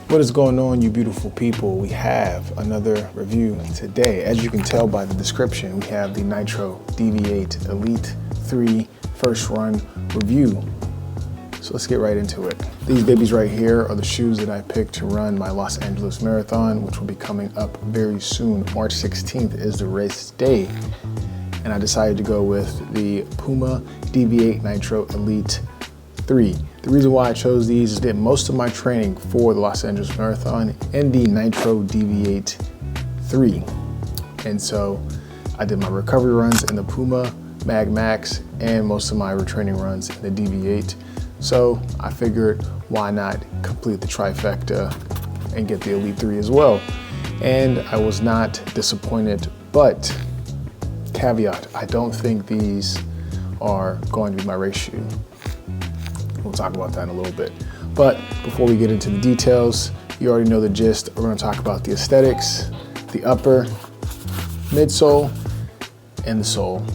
What is going on, you beautiful people? We have another review today. As you can tell by the description, we have the Nitro Deviate Elite 3 first run review. So let's get right into it. These babies right here are the shoes that I picked to run my Los Angeles Marathon, which will be coming up very soon. March 16th is the race day. And I decided to go with the Puma Deviate Nitro Elite 3. The reason why I chose these is that most of my training for the Los Angeles Marathon in the Nitro Deviate 3. And so I did my recovery runs in the Puma Mag Max and most of my retraining runs in the Deviate. So I figured, why not complete the trifecta and get the Elite 3 as well? And I was not disappointed, but caveat, I don't think these are going to be my race shoe. We'll talk about that in a little bit. But before we get into the details, you already know the gist. We're gonna talk about the aesthetics, the upper, midsole, and the sole.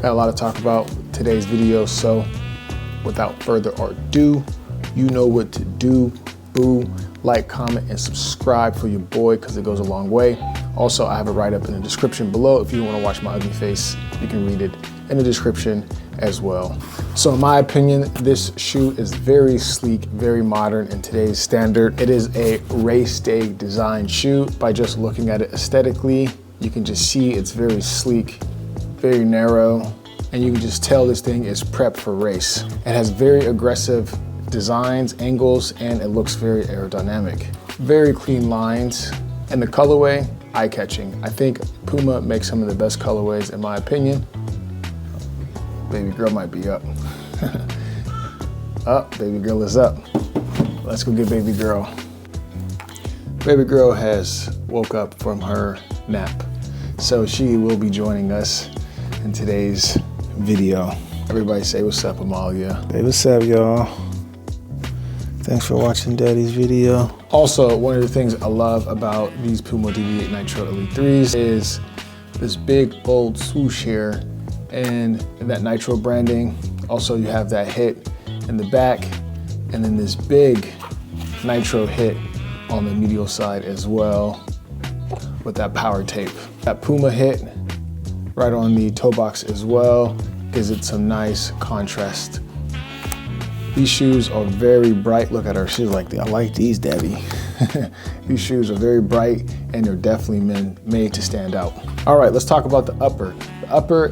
Got a lot to talk about today's video, so without further ado, you know what to do. Boo, like, comment, and subscribe for your boy, because it goes a long way. Also, I have a write-up in the description below. If you want to watch my ugly face, you can read it in the description as well. So in my opinion, this shoe is very sleek, very modern in today's standard. It is a race day design shoe. By just looking at it aesthetically, you can just see it's very sleek, very narrow, and you can just tell this thing is prepped for race. It has very aggressive designs, angles, and it looks very aerodynamic. Very clean lines, and the colorway, eye-catching. I think Puma makes some of the best colorways in my opinion. Baby girl might be up. Up, baby girl is up. Let's go get baby girl. Baby girl has woke up from her nap, so she will be joining us in today's video. Everybody say what's up, Amalia. Hey, what's up, y'all? Thanks for watching Daddy's video. Also, one of the things I love about these Puma Deviate Nitro Elite 3s is this big bold swoosh here and that Nitro branding. Also, you have that hit in the back and then this big Nitro hit on the medial side as well with that power tape. That Puma hit right on the toe box as well gives it some nice contrast. These shoes are very bright. Look at her, she's like, I like these, Debbie. These shoes are very bright and they're definitely made to stand out. All right, let's talk about the upper. The upper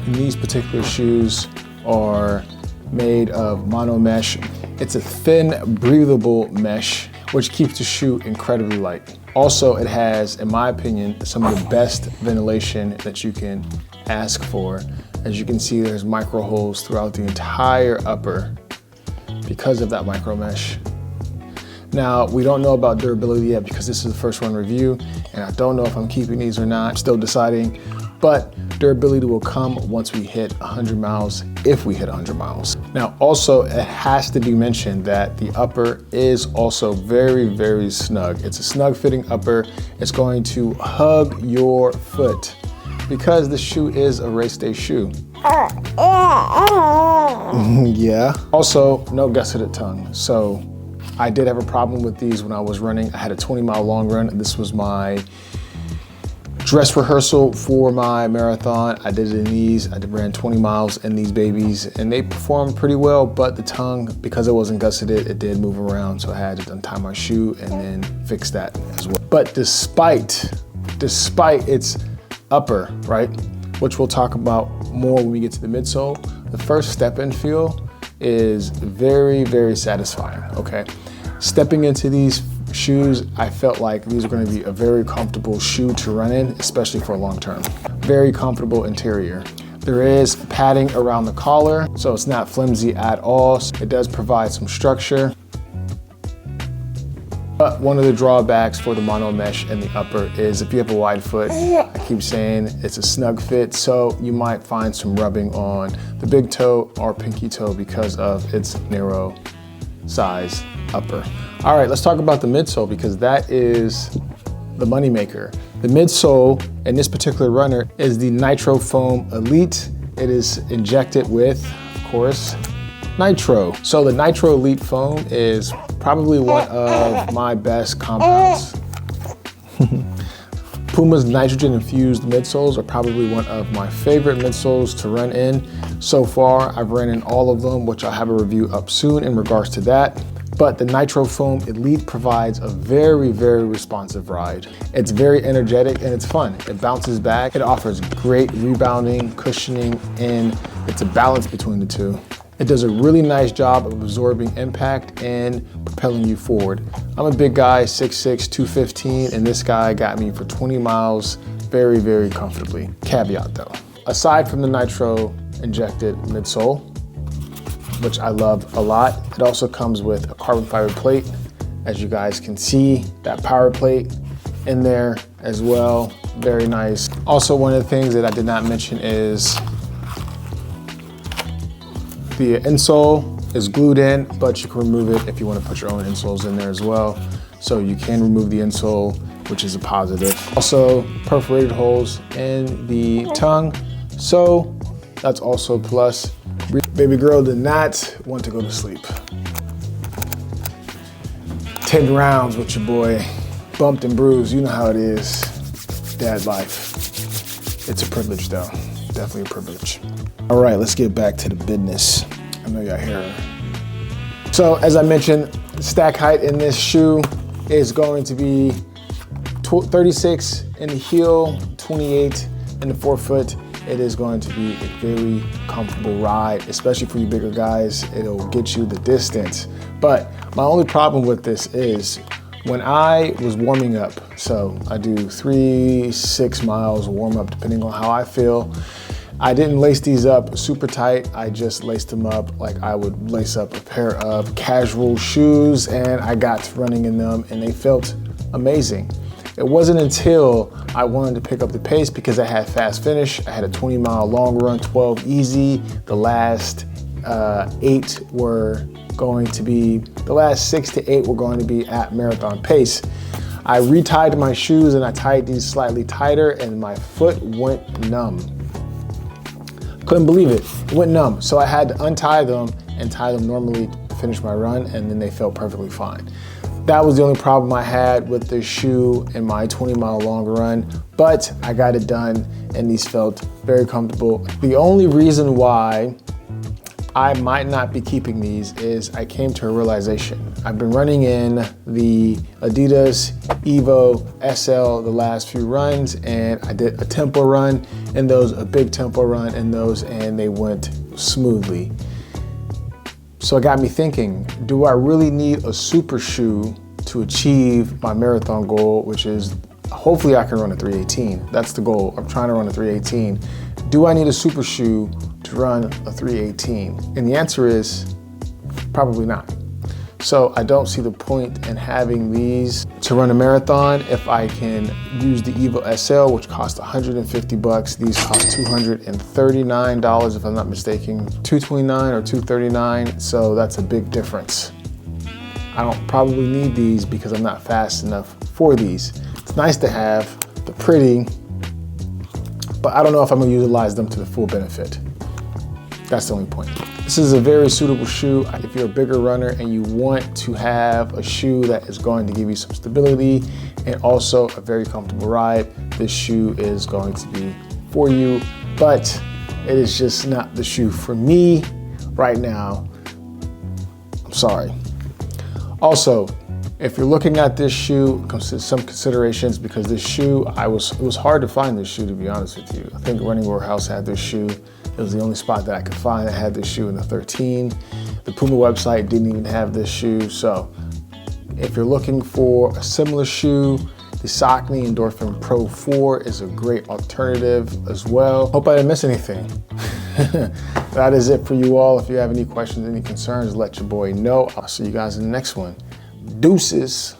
in these particular shoes are made of mono mesh. It's a thin, breathable mesh, which keeps the shoe incredibly light. Also, it has, in my opinion, some of the best ventilation that you can ask for. As you can see, there's micro holes throughout the entire upper because of that micro mesh. Now, we don't know about durability yet because this is the first run review, and I don't know if I'm keeping these or not. I'm still deciding, but durability will come once we hit 100 miles, if we hit 100 miles. Now, also, it has to be mentioned that the upper is also very, very snug. It's a snug fitting upper. It's going to hug your foot because the shoe is a race day shoe. Yeah. Also, no gusseted tongue. So I did have a problem with these when I was running. I had a 20-mile long run. This was my dress rehearsal for my marathon. I did it in these. I ran 20 miles in these babies and they performed pretty well, but the tongue, because it wasn't gusseted, it did move around. So I had to untie my shoe and then fix that as well. But despite its upper, right, which we'll talk about more when we get to the midsole, the first step-in feel is very, very satisfying, okay? Stepping into these shoes, I felt like these are gonna be a very comfortable shoe to run in, especially for long term. Very comfortable interior. There is padding around the collar, so it's not flimsy at all. It does provide some structure. But one of the drawbacks for the mono mesh in the upper is if you have a wide foot, I keep saying it's a snug fit, so you might find some rubbing on the big toe or pinky toe because of its narrow size upper. All right, let's talk about the midsole because that is the moneymaker. The midsole in this particular runner is the Nitro Foam Elite. It is injected with, of course, Nitro. So the Nitro Elite foam is probably one of my best compounds. Puma's nitrogen-infused midsoles are probably one of my favorite midsoles to run in. So far, I've ran in all of them, which I'll have a review up soon in regards to that. But the Nitro Foam Elite provides a very, very responsive ride. It's very energetic and it's fun. It bounces back. It offers great rebounding, cushioning, and it's a balance between the two. It does a really nice job of absorbing impact and propelling you forward. I'm a big guy, 6'6", 215, and this guy got me for 20 miles very, very comfortably. Caveat though. Aside from the Nitro injected midsole, which I love a lot, it also comes with a carbon fiber plate. As you guys can see, that power plate in there as well, very nice. Also, one of the things that I did not mention is the insole is glued in, but you can remove it if you want to put your own insoles in there as well. So you can remove the insole, which is a positive. Also, perforated holes in the tongue, so that's also a plus. Baby girl did not want to go to sleep. 10 rounds with your boy, bumped and bruised, you know how it is. Dad life. It's a privilege though, definitely a privilege. All right, let's get back to the business. I know y'all hear her. So as I mentioned, stack height in this shoe is going to be 36 in the heel, 28 in the forefoot. It is going to be a very comfortable ride, especially for you bigger guys. It'll get you the distance. But my only problem with this is when I was warming up, so I do 3-6 miles warm up depending on how I feel. I didn't lace these up super tight. I just laced them up like I would lace up a pair of casual shoes, and I got to running in them and they felt amazing. It wasn't until I wanted to pick up the pace because I had fast finish. I had a 20-mile long run, 12 easy. The last 8 were going to be, the last 6 to 8 were going to be at marathon pace. I retied my shoes and I tied these slightly tighter and my foot went numb. Couldn't believe it, it went numb. So I had to untie them and tie them normally to finish my run, and then they felt perfectly fine. That was the only problem I had with this shoe in my 20-mile long run, but I got it done and these felt very comfortable. The only reason why I might not be keeping these is I came to a realization. I've been running in the Adidas Evo SL the last few runs, and I did a tempo run in those, a big tempo run in those, and they went smoothly. So it got me thinking, do I really need a super shoe to achieve my marathon goal, which is hopefully I can run a 318. That's the goal. I'm trying to run a 318. Do I need a super shoe to run a 318? And the answer is probably not. So I don't see the point in having these to run a marathon if I can use the Evo SL, which costs 150 bucks. These cost $239 if I'm not mistaken, 229 or 239. So that's a big difference. I don't probably need these because I'm not fast enough for these. It's nice to have, they're pretty, but I don't know if I'm gonna utilize them to the full benefit. That's the only point. This is a very suitable shoe if you're a bigger runner and you want to have a shoe that is going to give you some stability and also a very comfortable ride. This shoe is going to be for you, but it is just not the shoe for me right now. I'm sorry. Also, if you're looking at this shoe, some considerations, because this shoe, it was hard to find this shoe, to be honest with you. I think Running Warehouse had this shoe. It was the only spot that I could find that had this shoe in the 13. The Puma website didn't even have this shoe. So if you're looking for a similar shoe, the Saucony Endorphin Pro 4 is a great alternative as well. Hope I didn't miss anything. That is it for you all. If you have any questions, any concerns, let your boy know. I'll see you guys in the next one. Deuces.